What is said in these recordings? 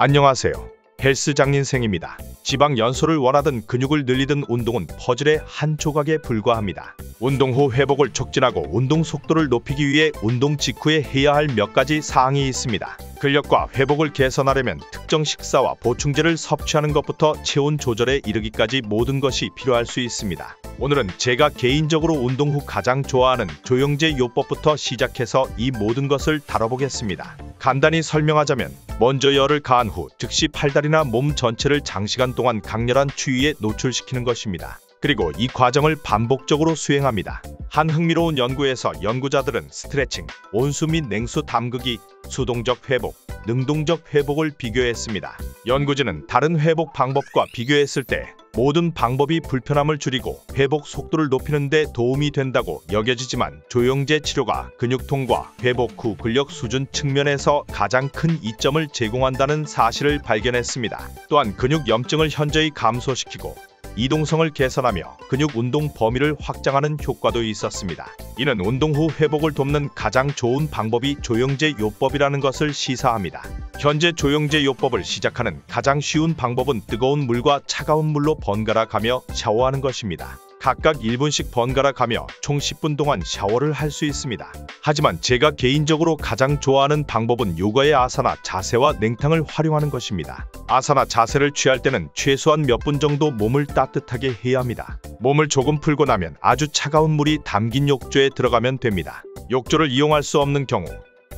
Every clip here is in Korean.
안녕하세요. 헬스 장인생입니다. 지방 연소를 원하든 근육을 늘리든 운동은 퍼즐의 한 조각에 불과합니다. 운동 후 회복을 촉진하고 운동 속도를 높이기 위해 운동 직후에 해야 할 몇 가지 사항이 있습니다. 근력과 회복을 개선하려면 특정 식사와 보충제를 섭취하는 것부터 체온 조절에 이르기까지 모든 것이 필요할 수 있습니다. 오늘은 제가 개인적으로 운동 후 가장 좋아하는 조영제 요법부터 시작해서 이 모든 것을 다뤄보겠습니다. 간단히 설명하자면 먼저 열을 가한 후 즉시 팔다리나 몸 전체를 장시간 동안 강렬한 추위에 노출시키는 것입니다. 그리고 이 과정을 반복적으로 수행합니다. 한 흥미로운 연구에서 연구자들은 스트레칭, 온수 및 냉수 담그기, 수동적 회복, 능동적 회복을 비교했습니다. 연구진은 다른 회복 방법과 비교했을 때 모든 방법이 불편함을 줄이고 회복 속도를 높이는 데 도움이 된다고 여겨지지만 조영제 치료가 근육통과 회복 후 근력 수준 측면에서 가장 큰 이점을 제공한다는 사실을 발견했습니다. 또한 근육 염증을 현저히 감소시키고 이동성을 개선하며 근육 운동 범위를 확장하는 효과도 있었습니다. 이는 운동 후 회복을 돕는 가장 좋은 방법이 조영제 요법이라는 것을 시사합니다. 현재 조영제 요법을 시작하는 가장 쉬운 방법은 뜨거운 물과 차가운 물로 번갈아 가며 샤워하는 것입니다. 각각 1분씩 번갈아 가며 총 10분 동안 샤워를 할 수 있습니다. 하지만 제가 개인적으로 가장 좋아하는 방법은 요가의 아사나 자세와 냉탕을 활용하는 것입니다. 아사나 자세를 취할 때는 최소한 몇 분 정도 몸을 따뜻하게 해야 합니다. 몸을 조금 풀고 나면 아주 차가운 물이 담긴 욕조에 들어가면 됩니다. 욕조를 이용할 수 없는 경우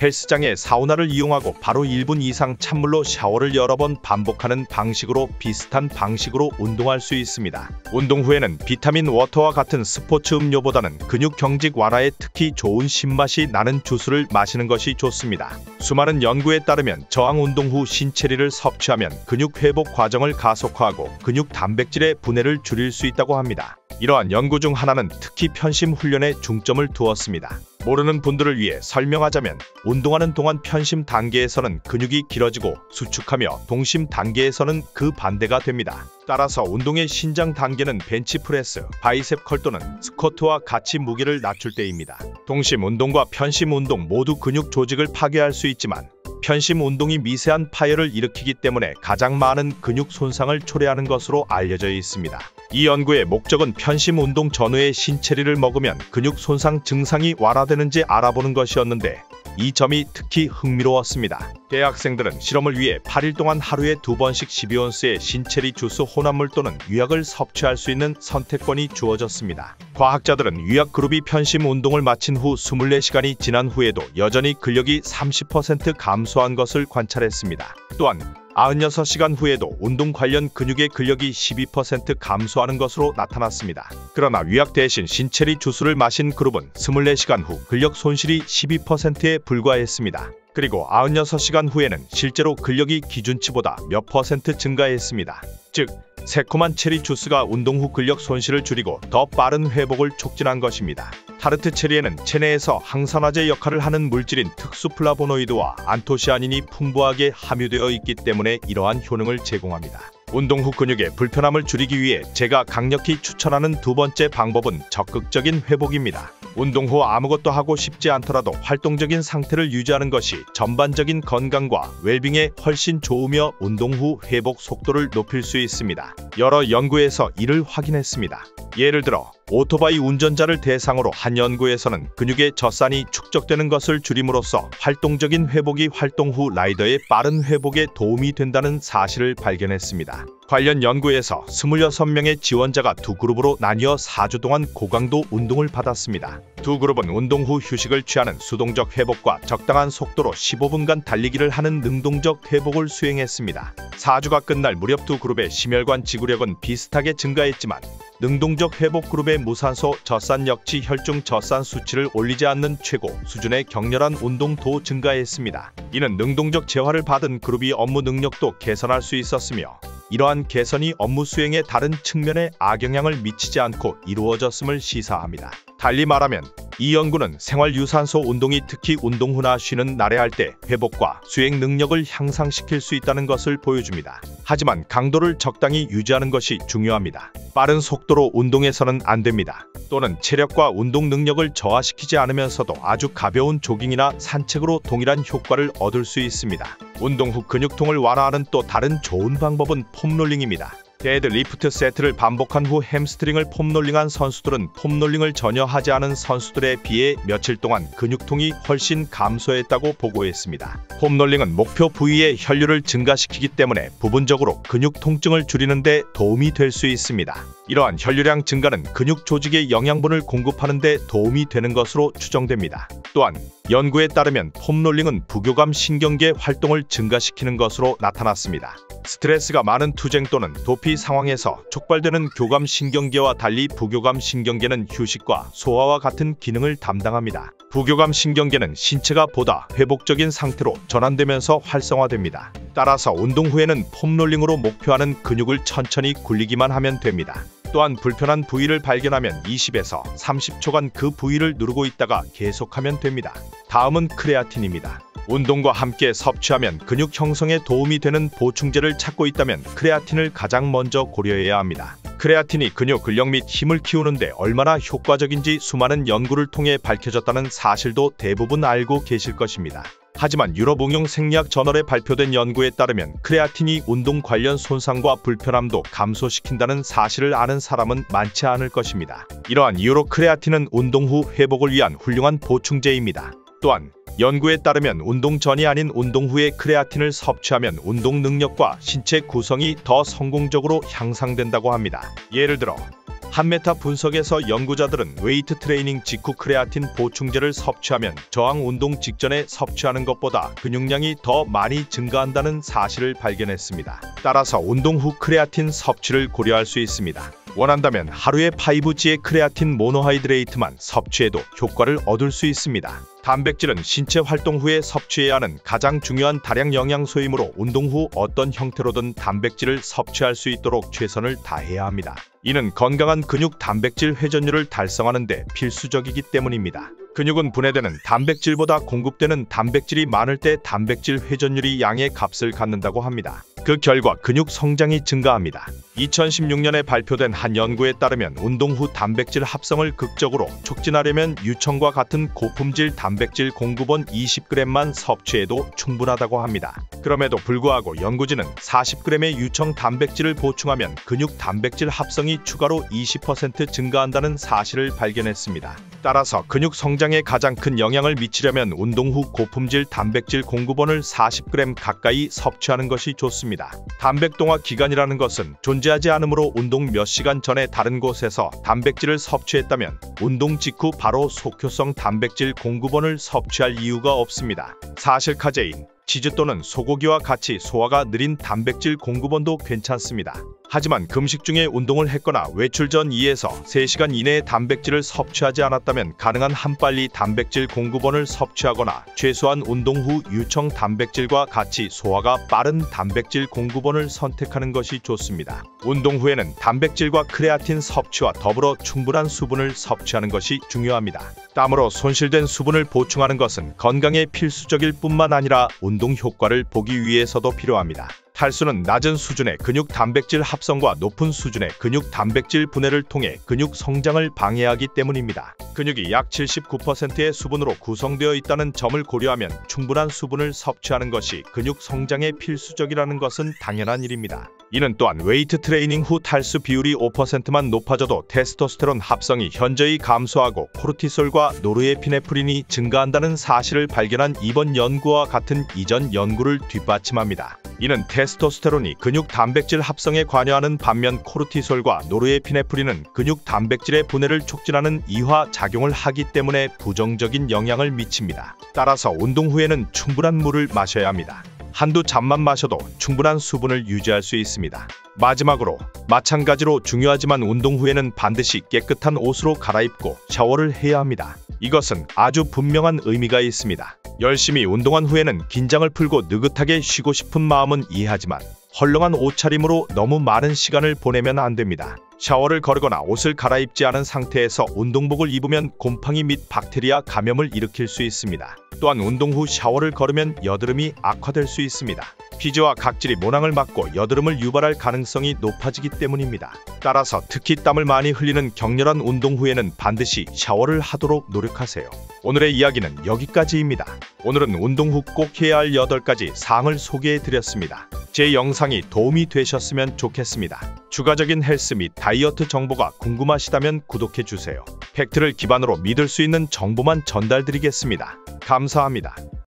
헬스장에 사우나를 이용하고 바로 1분 이상 찬물로 샤워를 여러 번 반복하는 방식으로 비슷한 방식으로 운동할 수 있습니다. 운동 후에는 비타민 워터와 같은 스포츠 음료보다는 근육 경직 완화에 특히 좋은 신맛이 나는 주스를 마시는 것이 좋습니다. 수많은 연구에 따르면 저항 운동 후 신체리를 섭취하면 근육 회복 과정을 가속화하고 근육 단백질의 분해를 줄일 수 있다고 합니다. 이러한 연구 중 하나는 특히 편심 훈련에 중점을 두었습니다. 모르는 분들을 위해 설명하자면 운동하는 동안 편심 단계에서는 근육이 길어지고 수축하며 동심 단계에서는 그 반대가 됩니다. 따라서 운동의 신장 단계는 벤치프레스, 바이셉 컬 또는 스쿼트와 같이 무게를 낮출 때입니다. 동심 운동과 편심 운동 모두 근육 조직을 파괴할 수 있지만 편심 운동이 미세한 파열을 일으키기 때문에 가장 많은 근육 손상을 초래하는 것으로 알려져 있습니다. 이 연구의 목적은 편심 운동 전후에 신체리를 먹으면 근육 손상 증상이 완화되는지 알아보는 것이었는데 이 점이 특히 흥미로웠습니다. 대학생들은 실험을 위해 8일 동안 하루에 2번씩 12온스의 신체리 주스 혼합물 또는 유약을 섭취할 수 있는 선택권이 주어졌습니다. 과학자들은 유약 그룹이 편심 운동을 마친 후 24시간이 지난 후에도 여전히 근력이 30% 감소한 것을 관찰했습니다. 또한 96시간 후에도 운동 관련 근육의 근력이 12% 감소하는 것으로 나타났습니다. 그러나 위약 대신 신체리 주스를 마신 그룹은 24시간 후 근력 손실이 12%에 불과했습니다. 그리고 96시간 후에는 실제로 근력이 기준치보다 몇 퍼센트 증가했습니다. 즉, 새콤한 체리 주스가 운동 후 근력 손실을 줄이고 더 빠른 회복을 촉진한 것입니다. 타르트 체리에는 체내에서 항산화제 역할을 하는 물질인 특수 플라보노이드와 안토시아닌이 풍부하게 함유되어 있기 때문에 이러한 효능을 제공합니다. 운동 후 근육의 불편함을 줄이기 위해 제가 강력히 추천하는 두 번째 방법은 적극적인 회복입니다. 운동 후 아무것도 하고 싶지 않더라도 활동적인 상태를 유지하는 것이 전반적인 건강과 웰빙에 훨씬 좋으며 운동 후 회복 속도를 높일 수 있습니다. 여러 연구에서 이를 확인했습니다. 예를 들어 오토바이 운전자를 대상으로 한 연구에서는 근육의 젖산이 축적되는 것을 줄임으로써 활동적인 회복이 활동 후 라이더의 빠른 회복에 도움이 된다는 사실을 발견했습니다. 관련 연구에서 26명의 지원자가 두 그룹으로 나뉘어 4주 동안 고강도 운동을 받았습니다. 두 그룹은 운동 후 휴식을 취하는 수동적 회복과 적당한 속도로 15분간 달리기를 하는 능동적 회복을 수행했습니다. 4주가 끝날 무렵 두 그룹의 심혈관 지구력은 비슷하게 증가했지만 능동적 회복 그룹의 무산소 젖산 역치 혈중 젖산 수치를 올리지 않는 최고 수준의 격렬한 운동도 증가했습니다. 이는 능동적 재활을 받은 그룹이 업무 능력도 개선할 수 있었으며 이러한 개선이 업무 수행의 다른 측면에 악영향을 미치지 않고 이루어졌음을 시사합니다. 달리 말하면 이 연구는 생활유산소 운동이 특히 운동 후나 쉬는 날에 할 때 회복과 수행 능력을 향상시킬 수 있다는 것을 보여줍니다. 하지만 강도를 적당히 유지하는 것이 중요합니다. 빠른 속도로 운동해서는 안 됩니다. 또는 체력과 운동 능력을 저하시키지 않으면서도 아주 가벼운 조깅이나 산책으로 동일한 효과를 얻을 수 있습니다. 운동 후 근육통을 완화하는 또 다른 좋은 방법은 폼롤링입니다. 데드리프트 세트를 반복한 후 햄스트링을 폼롤링한 선수들은 폼롤링을 전혀 하지 않은 선수들에 비해 며칠 동안 근육통이 훨씬 감소했다고 보고했습니다. 폼롤링은 목표 부위의 혈류를 증가시키기 때문에 부분적으로 근육 통증을 줄이는 데 도움이 될 수 있습니다. 이러한 혈류량 증가는 근육 조직에 영양분을 공급하는 데 도움이 되는 것으로 추정됩니다. 또한 연구에 따르면 폼롤링은 부교감 신경계 활동을 증가시키는 것으로 나타났습니다. 스트레스가 많은 투쟁 또는 도피 상황에서 촉발되는 교감 신경계와 달리 부교감 신경계는 휴식과 소화와 같은 기능을 담당합니다. 부교감 신경계는 신체가 보다 회복적인 상태로 전환되면서 활성화됩니다. 따라서 운동 후에는 폼롤링으로 목표하는 근육을 천천히 굴리기만 하면 됩니다. 또한 불편한 부위를 발견하면 20에서 30초간 그 부위를 누르고 있다가 계속하면 됩니다. 다음은 크레아틴입니다. 운동과 함께 섭취하면 근육 형성에 도움이 되는 보충제를 찾고 있다면 크레아틴을 가장 먼저 고려해야 합니다. 크레아틴이 근육 근력 및 힘을 키우는데 얼마나 효과적인지 수많은 연구를 통해 밝혀졌다는 사실도 대부분 알고 계실 것입니다. 하지만 유럽 응용 생리학 저널에 발표된 연구에 따르면 크레아틴이 운동 관련 손상과 불편함도 감소시킨다는 사실을 아는 사람은 많지 않을 것입니다. 이러한 이유로 크레아틴은 운동 후 회복을 위한 훌륭한 보충제입니다. 또한 연구에 따르면 운동 전이 아닌 운동 후에 크레아틴을 섭취하면 운동 능력과 신체 구성이 더 성공적으로 향상된다고 합니다. 예를 들어 한메타 분석에서 연구자들은 웨이트 트레이닝 직후 크레아틴 보충제를 섭취하면 저항 운동 직전에 섭취하는 것보다 근육량이 더 많이 증가한다는 사실을 발견했습니다. 따라서 운동 후 크레아틴 섭취를 고려할 수 있습니다. 원한다면 하루에 5g의 크레아틴 모노하이드레이트만 섭취해도 효과를 얻을 수 있습니다. 단백질은 신체 활동 후에 섭취해야 하는 가장 중요한 다량 영양소이므로 운동 후 어떤 형태로든 단백질을 섭취할 수 있도록 최선을 다해야 합니다. 이는 건강한 근육 단백질 회전율을 달성하는 데 필수적이기 때문입니다. 근육은 분해되는 단백질보다 공급되는 단백질이 많을 때 단백질 회전율이 양의 값을 갖는다고 합니다. 그 결과 근육 성장이 증가합니다. 2016년에 발표된 한 연구에 따르면 운동 후 단백질 합성을 극적으로 촉진하려면 유청과 같은 고품질 단백질 공급원 20g만 섭취해도 충분하다고 합니다. 그럼에도 불구하고 연구진은 40g의 유청 단백질을 보충하면 근육 단백질 합성이 추가로 20% 증가한다는 사실을 발견했습니다. 따라서 근육 성장에 가장 큰 영향을 미치려면 운동 후 고품질 단백질 공급원을 40g 가까이 섭취하는 것이 좋습니다. 단백동화 기간이라는 것은 존재하지 않으므로 운동 몇 시간 전에 다른 곳에서 단백질을 섭취했다면 운동 직후 바로 속효성 단백질 공급원을 섭취할 이유가 없습니다. 사실 카제인, 치즈 또는 소고기와 같이 소화가 느린 단백질 공급원도 괜찮습니다. 하지만 금식 중에 운동을 했거나 외출 전 2에서 3시간 이내에 단백질을 섭취하지 않았다면 가능한 한 빨리 단백질 공급원을 섭취하거나 최소한 운동 후 유청 단백질과 같이 소화가 빠른 단백질 공급원을 선택하는 것이 좋습니다. 운동 후에는 단백질과 크레아틴 섭취와 더불어 충분한 수분을 섭취하는 것이 중요합니다. 땀으로 손실된 수분을 보충하는 것은 건강에 필수적일 뿐만 아니라 운동 효과를 보기 위해서도 필요합니다. 탈수는 낮은 수준의 근육 단백질 합성과 높은 수준의 근육 단백질 분해를 통해 근육 성장을 방해하기 때문입니다. 근육이 약 79%의 수분으로 구성되어 있다는 점을 고려하면 충분한 수분을 섭취하는 것이 근육 성장에 필수적이라는 것은 당연한 일입니다. 이는 또한 웨이트 트레이닝 후 탈수 비율이 5%만 높아져도 테스토스테론 합성이 현저히 감소하고 코르티솔과 노르에피네프린이 증가한다는 사실을 발견한 이번 연구와 같은 이전 연구를 뒷받침합니다. 이는 테스토스테론이 근육 단백질 합성에 관여하는 반면 코르티솔과 노르에피네프린은 근육 단백질의 분해를 촉진하는 이화 작용을 하기 때문에 부정적인 영향을 미칩니다. 따라서 운동 후에는 충분한 물을 마셔야 합니다. 한두 잔만 마셔도 충분한 수분을 유지할 수 있습니다. 마지막으로 마찬가지로 중요하지만 운동 후에는 반드시 깨끗한 옷으로 갈아입고 샤워를 해야 합니다. 이것은 아주 분명한 의미가 있습니다. 열심히 운동한 후에는 긴장을 풀고 느긋하게 쉬고 싶은 마음은 이해하지만 헐렁한 옷차림으로 너무 많은 시간을 보내면 안 됩니다. 샤워를 거르거나 옷을 갈아입지 않은 상태에서 운동복을 입으면 곰팡이 및 박테리아 감염을 일으킬 수 있습니다. 또한 운동 후 샤워를 거르면 여드름이 악화될 수 있습니다. 피지와 각질이 모낭을 막고 여드름을 유발할 가능성이 높아지기 때문입니다. 따라서 특히 땀을 많이 흘리는 격렬한 운동 후에는 반드시 샤워를 하도록 노력하세요. 오늘의 이야기는 여기까지입니다. 오늘은 운동 후 꼭 해야 할 8가지 사항을 소개해 드렸습니다. 제 영상이 도움이 되셨으면 좋겠습니다. 추가적인 헬스 및 다이어트 정보가 궁금하시다면 구독해 주세요. 팩트를 기반으로 믿을 수 있는 정보만 전달드리겠습니다. 감사합니다.